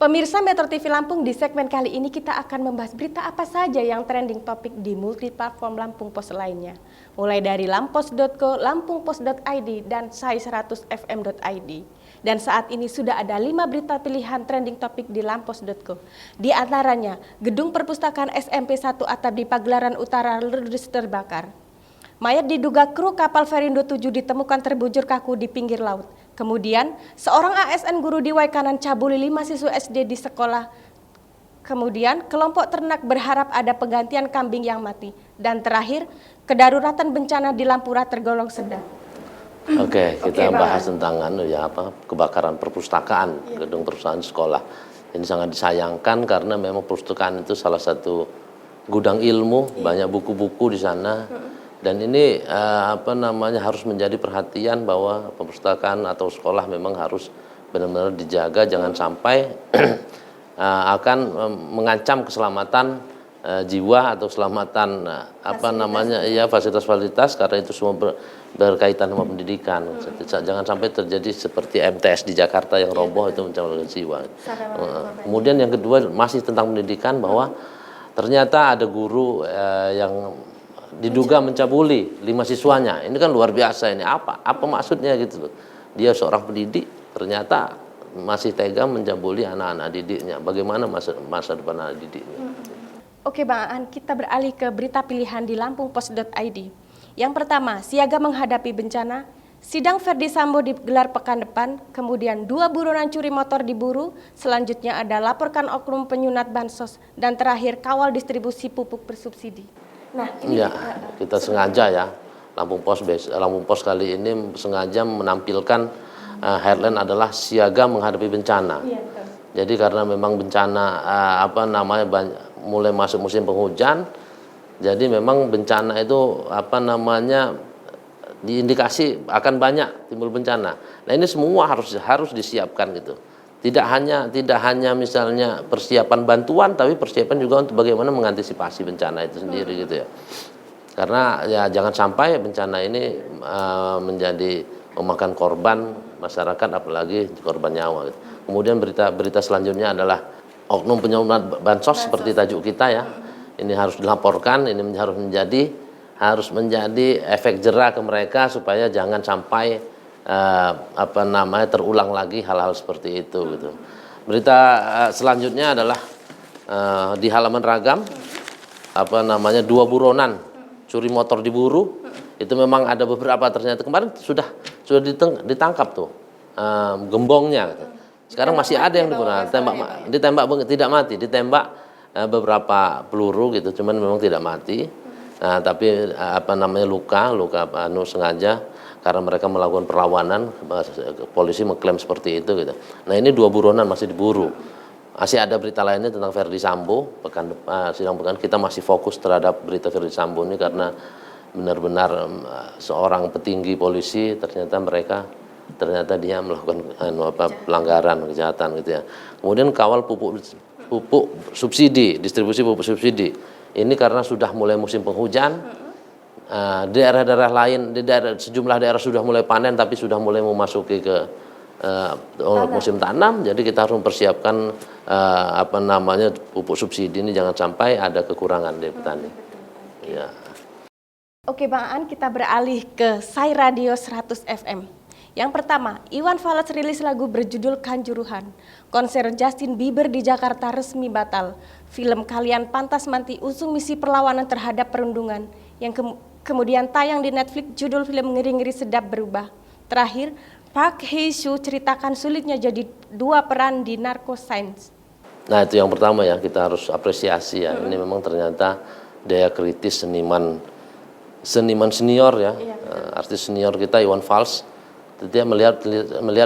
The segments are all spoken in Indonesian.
Pemirsa Metro TV Lampung, di segmen kali ini kita akan membahas berita apa saja yang trending topik di multiplatform Lampung Pos lainnya. Mulai dari lampos.co, lampungpos.id, dan sai100fm.id. Dan saat ini sudah ada 5 berita pilihan trending topik di lampos.co. Di antaranya, gedung perpustakaan SMP 1 atap di Pagelaran Utara ludes terbakar. Mayat diduga kru kapal Verindo 7 ditemukan terbujur kaku di pinggir laut. Kemudian, seorang ASN guru di Waikanan cabuli 5 siswa SD di sekolah. Kemudian, kelompok ternak berharap ada penggantian kambing yang mati. Dan terakhir, kedaruratan bencana di Lampura tergolong sedang. Oke, kita bahas tentang kebakaran perpustakaan, gedung perpustakaan sekolah. Ini sangat disayangkan karena memang perpustakaan itu salah satu gudang ilmu, banyak buku-buku di sana. Dan ini harus menjadi perhatian bahwa perpustakaan atau sekolah memang harus benar-benar dijaga, jangan sampai akan mengancam keselamatan jiwa atau keselamatan fasilitas-fasilitas, karena itu semua berkaitan sama pendidikan. Jangan sampai terjadi seperti MTS di Jakarta yang roboh, itu mencabut jiwa. Kemudian yang kedua masih tentang pendidikan, bahwa ternyata ada guru yang diduga mencabuli 5 siswanya. Ini kan luar biasa ini. Apa maksudnya gitu loh. Dia seorang pendidik, ternyata masih tega mencabuli anak-anak didiknya. Bagaimana masa depan anak didiknya? Oke Bang Aan, kita beralih ke berita pilihan di lampungpos.id. Yang pertama, siaga menghadapi bencana. Sidang Verdi Sambo digelar pekan depan, kemudian 2 buronan curi motor diburu, selanjutnya ada laporkan oknum penyunat bansos, dan terakhir kawal distribusi pupuk bersubsidi. Nah, ini kita sengaja ya, Lampung Pos kali ini sengaja menampilkan headline adalah siaga menghadapi bencana. Jadi karena memang bencana mulai masuk musim penghujan, jadi memang bencana itu diindikasi akan banyak timbul bencana. Nah, ini semua harus disiapkan gitu. Tidak hanya misalnya persiapan bantuan, tapi persiapan juga untuk bagaimana mengantisipasi bencana itu sendiri gitu ya. Karena ya jangan sampai bencana ini memakan korban masyarakat, apalagi korban nyawa gitu. Kemudian berita selanjutnya adalah oknum penyunat bansos seperti tajuk kita ya. Ini harus dilaporkan, ini harus menjadi efek jera ke mereka supaya jangan sampai terulang lagi hal-hal seperti itu gitu. Berita selanjutnya adalah di halaman ragam 2 buronan curi motor diburu. Itu memang ada beberapa, ternyata kemarin sudah ditangkap tuh gembongnya gitu. Sekarang masih ada yang ditembak tidak mati, ditembak beberapa peluru gitu, cuman memang tidak mati. Nah, tapi luka sengaja karena mereka melakukan perlawanan, polisi mengklaim seperti itu gitu. Nah, ini 2 buronan masih diburu. Masih ada berita lainnya tentang Verdi Sambo, sidang pekan kita masih fokus terhadap berita Verdi Sambo ini karena benar-benar seorang petinggi polisi ternyata dia melakukan pelanggaran, kejahatan gitu ya. Kemudian kawal pupuk subsidi, distribusi pupuk subsidi. Ini karena sudah mulai musim penghujan. Daerah-daerah lain, sejumlah daerah sudah mulai panen tapi sudah mulai memasuki ke musim tanam. Jadi kita harus mempersiapkan pupuk subsidi ini jangan sampai ada kekurangan di petani. Ya. Oke Bang Aan, kita beralih ke Sai Radio 100 FM. Yang pertama, Iwan Fals rilis lagu berjudul Kanjuruhan. Konser Justin Bieber di Jakarta resmi batal. Film Kalian Pantas Mati usung misi perlawanan terhadap perundungan. Yang kemudian tayang di Netflix, judul film Ngeri-Ngeri Sedap berubah. Terakhir, Park Hae-soo ceritakan sulitnya jadi 2 peran di Narco Science. Nah, itu yang pertama ya, kita harus apresiasi ya. Ini memang ternyata daya kritis seniman senior ya. Artis senior kita Iwan Fals. Dia melihat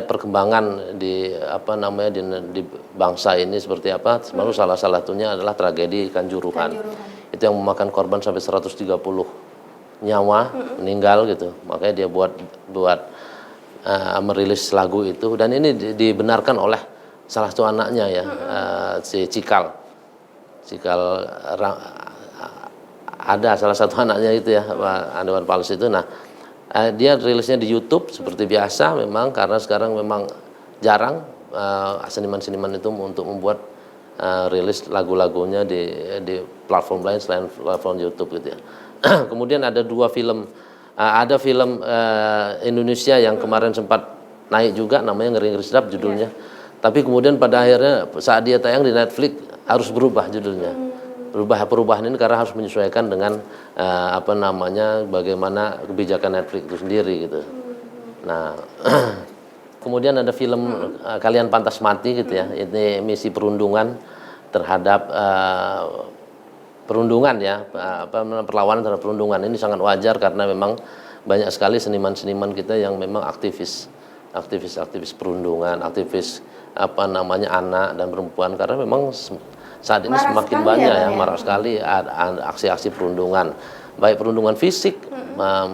perkembangan di bangsa ini seperti apa. Lalu salah satunya adalah tragedi Kanjuruhan. Itu yang memakan korban sampai 130 nyawa meninggal gitu. Makanya dia buat merilis lagu itu, dan ini dibenarkan oleh salah satu anaknya ya, si Cikal ada salah satu anaknya itu ya, Iwan Fals itu. Nah, dia rilisnya di YouTube seperti biasa memang, karena sekarang memang jarang seniman-seniman itu untuk membuat rilis lagu-lagunya di platform lain selain platform YouTube gitu ya. Kemudian ada dua film, ada film Indonesia yang kemarin sempat naik juga, namanya Ngeri-Ngeri Sedap judulnya. Tapi kemudian pada akhirnya saat dia tayang di Netflix harus berubah judulnya. Perubahan ini karena harus menyesuaikan dengan bagaimana kebijakan Netflix itu sendiri gitu. Nah, kemudian ada film Kalian Pantas Mati gitu ya. Ini misi perundungan terhadap perundungan ya, perlawanan terhadap perundungan. Ini sangat wajar karena memang banyak sekali seniman-seniman kita yang memang aktivis perundungan, aktivis anak dan perempuan, karena memang saat ini semakin banyak ya, marak sekali aksi-aksi perundungan, baik perundungan fisik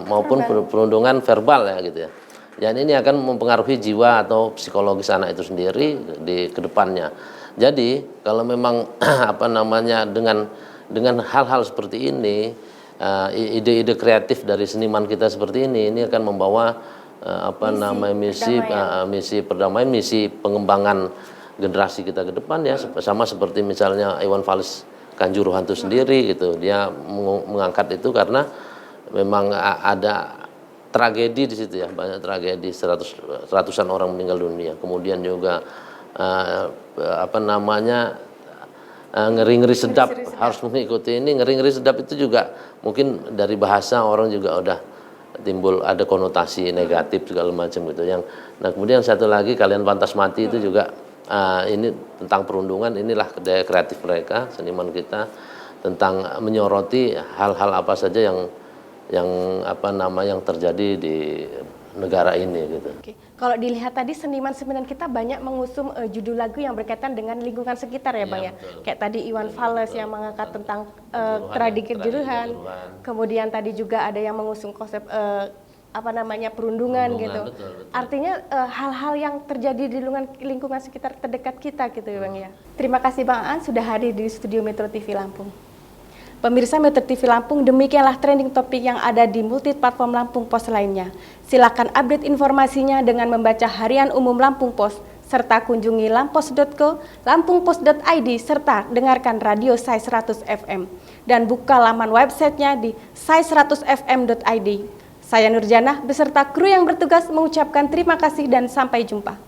maupun perundungan verbal ya gitu ya. Dan ini akan mempengaruhi jiwa atau psikologis anak itu sendiri di kedepannya. Jadi kalau memang dengan hal-hal seperti ini, ide-ide kreatif dari seniman kita seperti ini akan membawa misi perdamaian, misi pengembangan generasi kita ke depan ya, sama seperti misalnya Iwan Fals Kanjuruhan itu sendiri gitu. Dia mengangkat itu karena memang ada tragedi di situ ya, banyak tragedi, ratusan orang meninggal dunia. Kemudian juga Ngeri-Ngeri Sedap harus mengikuti ini. Ngeri-Ngeri Sedap itu juga mungkin dari bahasa orang juga udah timbul ada konotasi negatif segala macam gitu. Nah kemudian satu lagi Kalian Pantas Mati itu juga ini tentang perundungan. Inilah daya kreatif mereka, seniman kita, tentang menyoroti hal-hal apa saja yang terjadi di negara ini gitu. Oke. Kalau dilihat tadi seniman-seniman kita banyak mengusung judul lagu yang berkaitan dengan lingkungan sekitar ya Bang ya. Kayak tadi Iwan Fals yang mengangkat tentang tragedi Kanjuruhan. Kemudian tadi juga ada yang mengusung konsep perundungan gitu. Betul. Artinya hal-hal yang terjadi di lingkungan sekitar terdekat kita gitu ya Bang ya. Terima kasih Bang Aan sudah hadir di studio Metro TV Lampung. Pemirsa Metro TV Lampung, demikianlah trending topik yang ada di multi platform Lampung Pos lainnya. Silakan update informasinya dengan membaca Harian Umum Lampung Pos, serta kunjungi lampos.co, lampungpos.id, serta dengarkan radio SAI 100 FM. Dan buka laman websitenya di sai100fm.id. Saya Nurjana beserta kru yang bertugas mengucapkan terima kasih dan sampai jumpa.